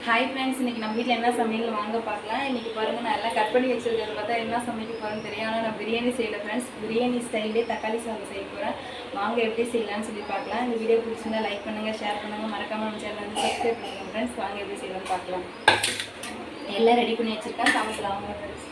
Hi friends, இன்றைக்கி நம்ம வீட்டில் என்ன சமையல் வாங்க பார்க்கலாம். இன்றைக்கி பாருங்கள், நான் எல்லாம் கட் பண்ணி வச்சுருக்கிறது பார்த்தா என்ன சமைக்க போகிறேன்னு தெரியும். ஆனால் நான் பிரியாணி செய்யலை ஃப்ரெண்ட்ஸ். பிரியாணி ஸ்டைலே தக்காளி சாதம் செய்ய போகிறேன். வாங்க எப்படி செய்யலான்னு சொல்லி பார்க்கலாம். இந்த வீடியோ பிடிச்சிருந்தா லைக் பண்ணுங்கள், ஷேர் பண்ணுங்கள், மறக்காமல் நம்ம சேனல் வந்து சப்ஸ்கிரைப் பண்ணுங்கள் ஃப்ரெண்ட்ஸ். வாங்க எப்படி செய்யலாம்னு பார்க்கலாம். எல்லாம் ரெடி பண்ணி வச்சுருக்கேன், சமைக்கலாம் வாங்க ஃப்ரெண்ட்ஸ்.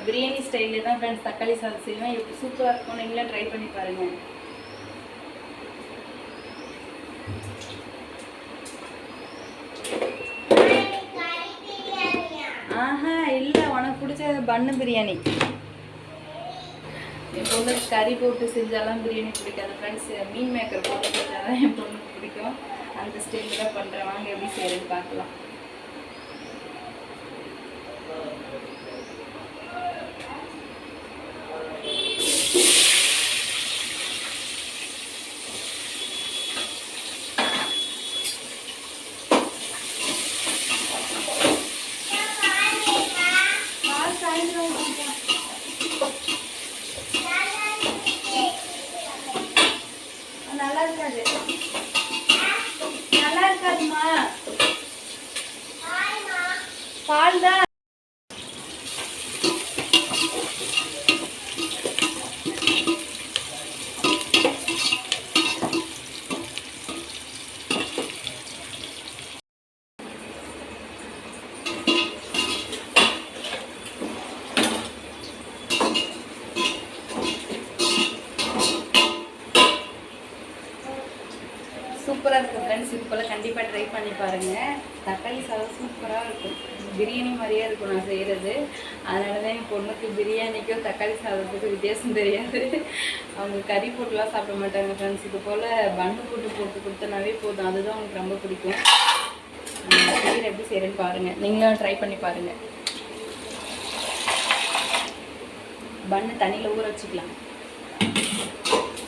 பிரியாணி ஸ்டைலில் தான் ஃப்ரெண்ட்ஸ் தக்காளி சாதம் செய்வேன். எப்படி சூப்பராக இருக்கும், நீங்களும் ட்ரை பண்ணி பாருங்கள். ஆஹா இல்லை, உனக்கு பிடிச்ச பன்னு பிரியாணி. என் பொண்ணுக்கு கறி போட்டு செஞ்சாலாம் பிரியாணி பிடிக்காது ஃப்ரெண்ட்ஸ். மீன் மேக்கர் போட்டு செஞ்சாதான் என் பொண்ணுக்கு பிடிக்கும். அந்த ஸ்டைலில் தான் பண்ணுறேன். வாங்க எப்படி செய்யறேன்னு பார்க்கலாம். நல்லா இருக்காதுமா, பால் தான். சூப்பராக இருக்கும் ஃப்ரெண்ட்ஸ். இது போல் கண்டிப்பாக ட்ரை பண்ணி பாருங்கள். தக்காளி சாதம் சூப்பராக இருக்கும், பிரியாணி மாதிரியே இருக்கும் நான் செய்கிறது. அதனால தான் என் பொண்ணுக்கு பிரியாணிக்கும் தக்காளி சாதத்துக்கும் வித்தியாசம் தெரியாது. அவங்க கறி போட்டுலாம் சாப்பிட மாட்டாங்க ஃப்ரெண்ட்ஸ். இது போல் பன்னு போட்டு கொடுத்தனாவே போதும், அதுதான் அவங்களுக்கு ரொம்ப பிடிக்கும். செய்கிற எப்படி செய்கிறேன்னு பாருங்கள், நீங்களும் ட்ரை பண்ணி பாருங்கள். பன்னு தண்ணியில் ஊற வச்சுக்கலாம்.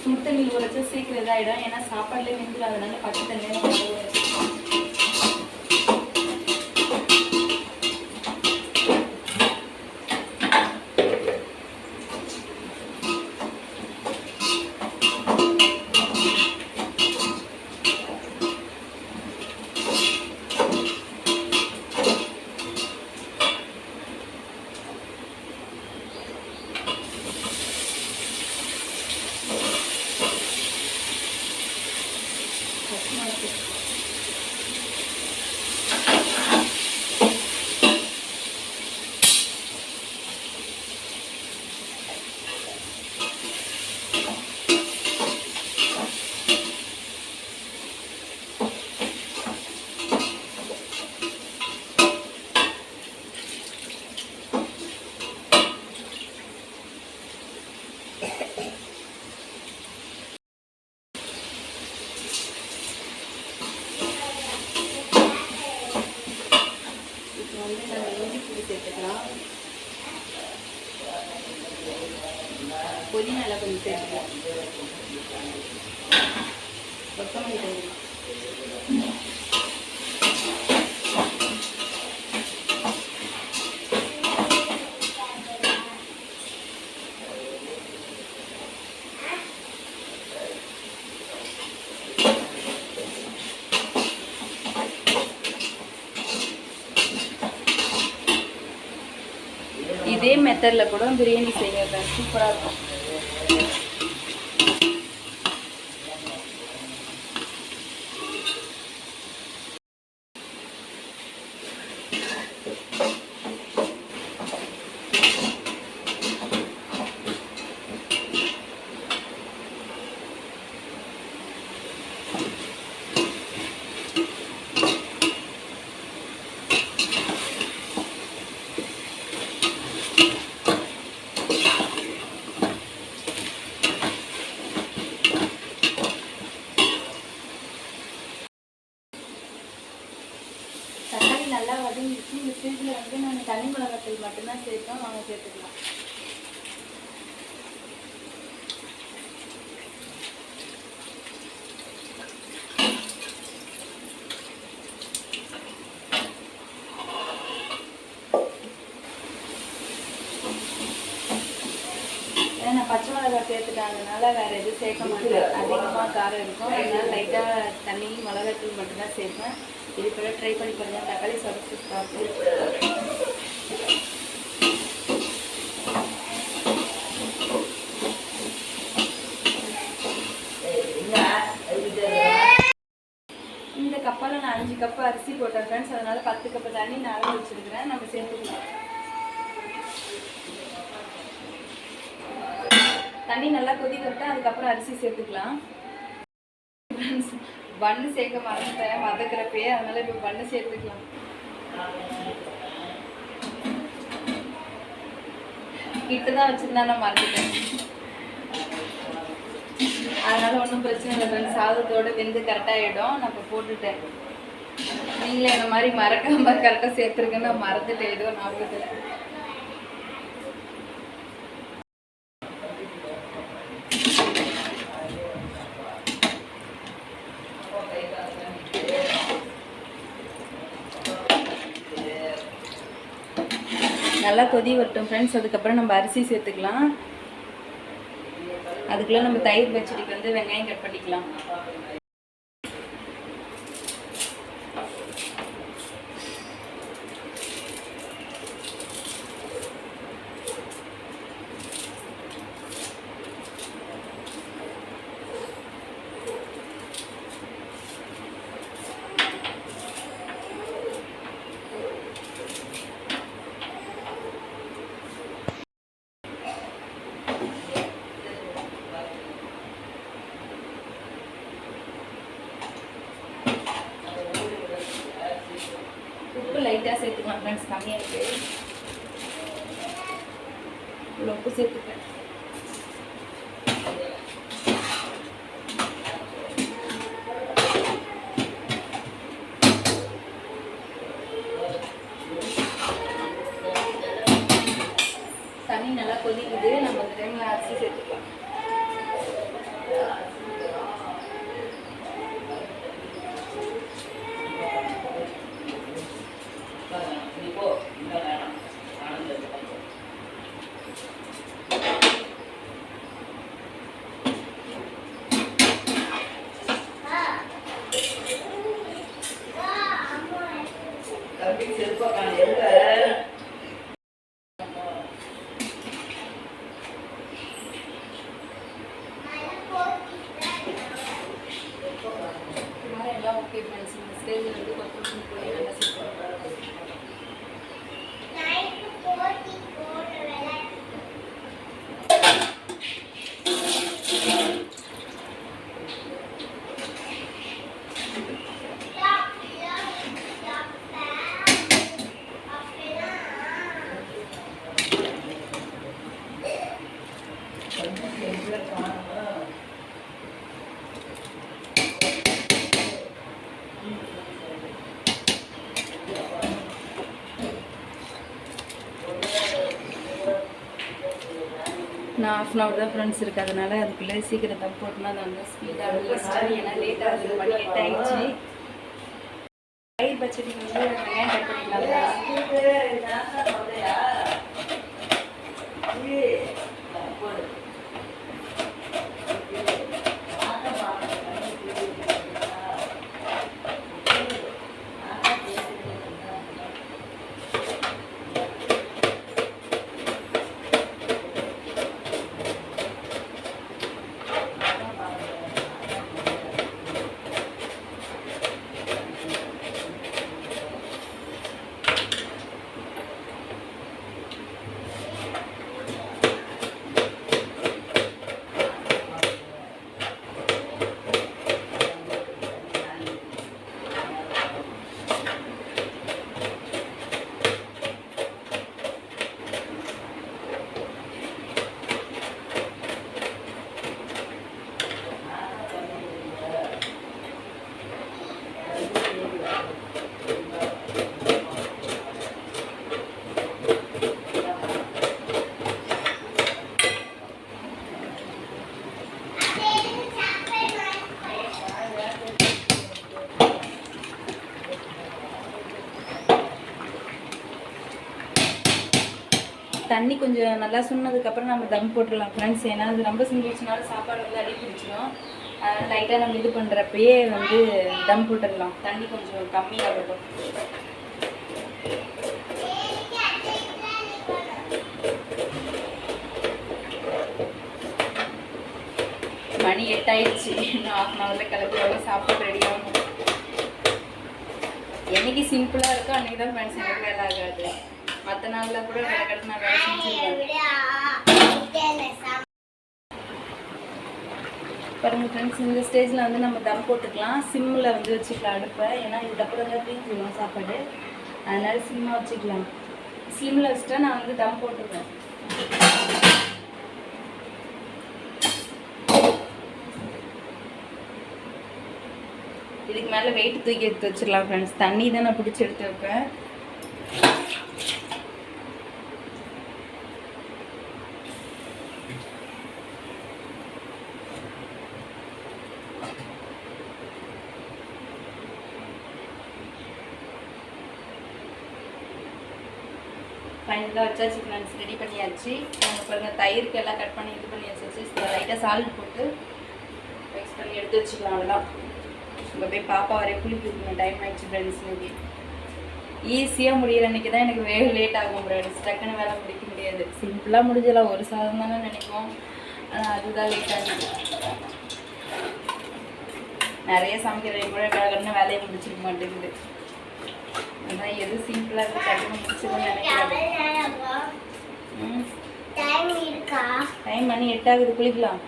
சுடு தண்ணியில் ஊற வச்சா சீக்கிரம் இதாகிடும், ஏன்னா சாப்பாடுலேயே வெந்துடும். அதனால பச்சை தண்ணியில் ஊற வச்சுக்கலாம். புதினா எல்லாம் கொஞ்சம் சேர்த்துக்கலாம். கொத்தமல்லி தண்ணி மெத்தடில் கூட பிரியாணி செய்யுங்க, சூப்பராக இருக்கும். தக்காளி நல்லா வதங்கிடுச்சு. இந்த ஸ்டேஜில் வந்து நான் தனி மிளகாத்தூள் மட்டும்தான் சேர்த்தோம். வாங்க சேர்த்துக்கலாம். ஏன்னா நான் பச்சை மிளகாய் சேர்த்துட்டாங்கனால வேறு எதுவும் சேர்க்க மாட்டேன். அதிகமாக காரம் இருக்கும். அதனால லைட்டாக தண்ணி மிளகாத்தூள் மட்டும்தான் சேர்ப்பேன். இது கூட ட்ரை பண்ணி பாருங்கள். தக்காளி சாதம் சூப்பராக இருக்கும். இந்த கப்பால் நான் 5 கப்பு அரிசி போட்டேன் ஃப்ரெண்ட்ஸ். அதனால 10 கப்பு தண்ணி நான் அளவு வச்சுருக்கிறேன். நம்ம சேர்த்துக்கலாம். தண்ணி நல்லா கொதிக்கிட்டு அதுக்கப்புறம் அரிசி சேர்த்துக்கலாம். பண்ணு சேர்க்க மறந்துட்டேன் வதக்கிறப்பே, அதனால இப்போ பண்ணு சேர்த்துக்கலாம். கிட்ட தான் வச்சுருந்தா நான் மறந்துட்டேன். அதனால ஒன்றும் பிரச்சனை இல்லை ஃப்ரெண்ட்ஸ். சாதத்தோடு வெந்து கரெக்டாகிடும். நான் இப்போ போட்டுட்டேன். நீங்களே இந்த மாதிரி மறக்காம கரெக்டாக சேர்த்துருக்கேன்னு நான் மறந்துட்டேன். ஏதோ ஞாபகத்தில். நல்லா கொதி வரட்டும் ஃப்ரெண்ட்ஸ். அதுக்கப்புறம் நம்ம அரிசி சேர்த்துக்கலாம். அதுக்குள்ளே நம்ம தயிர் பச்சடிக்கு வந்து வெங்காயம் கட் பண்ணிக்கலாம். உப்பு லைட்டாக சேர்த்துக்கலாம் ஃப்ரெண்ட்ஸ். கம்மியாக இருக்குது. இவ்வளோ உப்பு சேர்த்துப்பேன். தண்ணி நல்லா கொதிக்குது. நம்ம இந்த டைமில் அரிசி சேர்த்துக்கலாம். Okay friends. இந்த ஸ்டேஜில் வந்து கொத்தமல்லி பொடி நல்லா சேர்த்துக்கலாம். நான் ½ hour தான் ஃப்ரெண்ட்ஸ் இருக்குது. அதனால் அதுக்குள்ளே சீக்கிரம் தப்பு போட்டுனா அது வந்து ஸ்பீடாக லிஸ்ட்டு. ஏன்னா லேட்டாக அது மணி 8 ஆகிடுச்சு. தயிர் பச்சடி வந்து வெங்காயம் கட் பண்ணிக்கலாம். தண்ணி கொஞ்சம் நல்லா சுண்ணதுக்கப்புறம் நம்ம தம் போட்டுடலாம் ஃப்ரெண்ட்ஸ். ஏன்னா அது ரொம்ப சுண்டிடுச்சுனாலும் சாப்பாடு வந்து அடி பிடிச்சிடும். அதனால் லைட்டாக நம்ம இது பண்ணுறப்பயே வந்து தம் போட்டுடலாம். தண்ணி கொஞ்சம் கம்மியாகட்டும். மணி 8 ஆயிடுச்சு. இன்னும் 1/2 ஹவரில் கிளப்பி சாப்பாடு ரெடி ஆகும். என்னைக்கு சிம்பிளாக இருக்கோ அன்றைக்கி தான் ஃப்ரெண்ட்ஸ் எனக்கு வேலை ஆகாது. மற்ற நாளில் கூட கிடக்கிறது நான் வேலை செஞ்சுருவேன். பாருங்கள் ஃப்ரெண்ட்ஸ், இந்த ஸ்டேஜில் வந்து நம்ம தம் போட்டுக்கலாம். சிம்மில் வந்து வச்சுக்கலாம் அடுப்பை. ஏன்னா இதுக்கப்புறம் தான் தீஞ்சிடும் சாப்பாடு. அதனால் சிம்மாக வச்சுக்கலாம். சிம்மில் வச்சுட்டா நான் வந்து தம் போட்டுருவேன். இதுக்கு மேலே வெயிட் தூக்கி எடுத்து வச்சிடலாம் ஃப்ரெண்ட்ஸ். தண்ணி தான் நான் பிடிச்சி எடுத்து வைப்பேன். ஃபைனலாக வச்சாச்சு ஃப்ரெண்ட்ஸ், ரெடி பண்ணியாச்சு. பாருங்கள் தயிருக்கு எல்லாம் கட் பண்ணி இது பண்ணி வச்சாச்சு. லைட்டாக சால்ட் போட்டு மிக்ஸ் பண்ணி எடுத்து வச்சுக்கலாம். அவ்வளோதான். இப்போ போய் பாப்பா வரைய குளிக்கணும். டைம் ஆகிடுச்சு ஃப்ரெண்ட்ஸ். இன்னைக்கு ஈஸியாக முடிகிற அன்றைக்கி தான் எனக்கு வேக லேட் ஆகும் ஃப்ரெண்ட்ஸ். டக்குன்னு வேலை முடிக்க முடியாது. சிம்பிளாக முடிஞ்சலாம், ஒரு சாதம் தானே நினைப்போம். ஆனால் அதுதான் லேட் ஆகுது. நிறைய சமைக்கிறவங்க கூட கடற்கடன்னு வேலையை முடிச்சிக்க மாட்டேங்குது. அதான் எது சிம்பிளாக இருக்குது டக்குன்னு முடிச்சதுன்னு நினைக்கிறேன். டைம் மணி 8 ஆகுது, குளிக்கலாம்.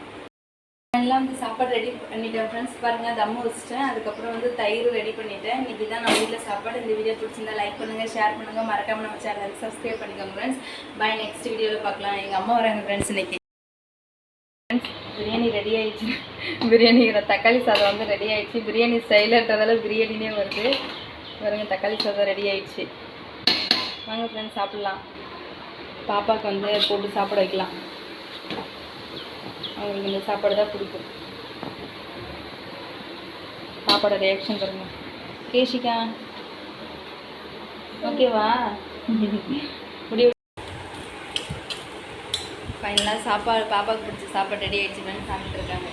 எல்லாம் வந்து சாப்பாடு ரெடி பண்ணிட்டேன் ஃப்ரெண்ட்ஸ். பாருங்கள் தம்மு வச்சுட்டேன். அதுக்கப்புறம் வந்து தயிர் ரெடி பண்ணிட்டேன். இன்றைக்கி தான் நம்ம வீட்டில் சாப்பாடு. இந்த வீடியோ பிடிச்சிருந்தா லைக் பண்ணுங்கள், ஷேர் பண்ணுங்கள், மறக்காமல் நம்ம சேனலுக்கு சப்ஸ்கிரைப் பண்ணிக்கோங்க ஃப்ரெண்ட்ஸ். பாய், நெக்ஸ்ட் வீடியோவில் பார்க்கலாம். எங்கள் அம்மா வராங்க ஃப்ரெண்ட்ஸ். இன்றைக்கி பிரியாணி ரெடி ஆகிடுச்சு. பிரியாணிங்கிற தக்காளி சாதம் வந்து ரெடி ஆகிடுச்சு. பிரியாணி ஸ்டைலன்றதால பிரியாணினே வருது. பாருங்க தக்காளி சாதம் ரெடி ஆகிடுச்சு. வாங்க ஃப்ரெண்ட்ஸ் சாப்பிட்லாம். பாப்பாவுக்கு வந்து போட்டு சாப்பிட வைக்கலாம். அவங்களுக்கு இந்த சாப்பாடு தான் பிடிக்கும். பாப்பாவோட ரியாக்ஷன் பாருங்க. கேஷிகா ஓகேவா? முடிவு. ஃபைனலாக சாப்பாடு பாப்பாவுக்கு பிடிச்ச சாப்பாடு ரெடி ஆகிடுச்சு. சாப்பிட்டு இருக்காங்க.